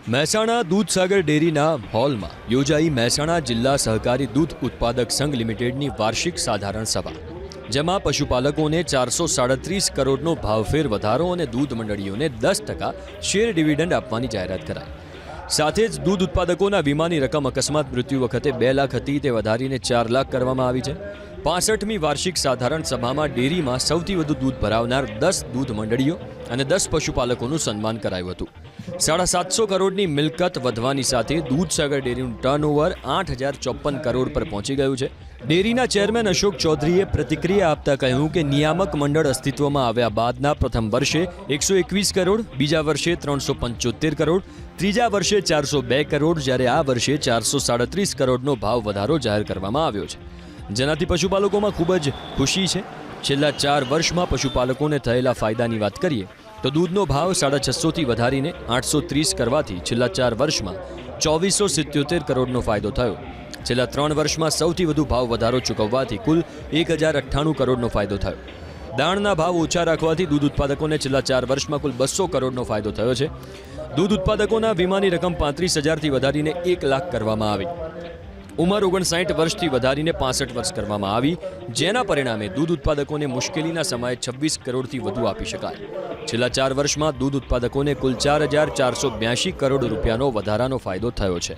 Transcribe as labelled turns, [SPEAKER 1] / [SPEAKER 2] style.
[SPEAKER 1] મહેસાણા દૂધસાગર ડેરીના હોલમાં યોજાઈ મહેસાણા જિલ્લા સહકારી દૂધ ઉત્પાદક સંઘ લિમિટેડની વાર્ષિક સાધારણ સભા, જેમાં પશુપાલકોને 437 કરોડનો ભાવફેર વધારો અને દૂધ મંડળીઓને 10% શેર ડિવિડન્ડ આપવાની જાહેરાત કરાઈ. સાથે જ દૂધ ઉત્પાદકોના વીમાની રકમ અકસ્માત મૃત્યુ વખતે 2 લાખ હતી તે વધારીને 4 લાખ કરવામાં આવી છે. 65મી વાર્ષિક સાધારણ સભામાં ડેરીમાં સૌથી વધુ દૂધ ભરાવનાર 10 દૂધ મંડળીઓ અને 10 પશુપાલકોનું સન્માન કરાયું હતું. 750 કરોડની મિલકત વધવાની સાથે દૂધસાગર ડેરીનું ટર્નઓવર 8054 કરોડ પર પહોંચી ગયું છે. ડેરીના ચેરમેન અશોક ચૌધરીએ પ્રતિક્રિયા આપતા કહ્યું કે નિયામક મંડળ અસ્તિત્વમાં આવ્યા બાદના પ્રથમ વર્ષે 121 કરોડ, બીજા વર્ષે 375 કરોડ, ત્રીજા વર્ષે 402 કરોડ, જ્યારે આ વર્ષે 437 કરોડનો ભાવ વધારો જાહેર કરવામાં આવ્યો છે, જેનાથી પશુપાલકોમાં ખૂબ જ ખુશી છે. છેલ્લા 4 વર્ષમાં પશુપાલકોને થયેલા ફાયદાની વાત કરીએ તો દૂધનો ભાવ 650થી વધારીને 830 કરવાથી છેલ્લા 4 વર્ષમાં 2477 કરોડનો ફાયદો થયો. છેલ્લા 3 વર્ષમાં સૌથી વધુ ભાવ વધારો ચૂકવવાથી કુલ 1098 કરોડનો ફાયદો થયો. દાણના ભાવ ઓછા રાખવાથી દૂધ ઉત્પાદકોને છેલ્લા 4 વર્ષમાં કુલ 200 કરોડનો ફાયદો થયો છે. દૂધ ઉત્પાદકોના વીમાની રકમ 35,000થી વધારીને 1 લાખ કરવામાં આવી. ઉંમર 59 વર્ષથી વધારીને 65 વર્ષ કરવામાં આવી, જેના પરિણામે દૂધ ઉત્પાદકોને મુશ્કેલીના સમયે 26 કરોડથી વધુ આપી શકાય. છેલ્લા 4 વર્ષમાં દૂધ ઉત્પાદકોને કુલ 4,482 કરોડ રૂપિયાનો વધારાનો ફાયદો થયો છે.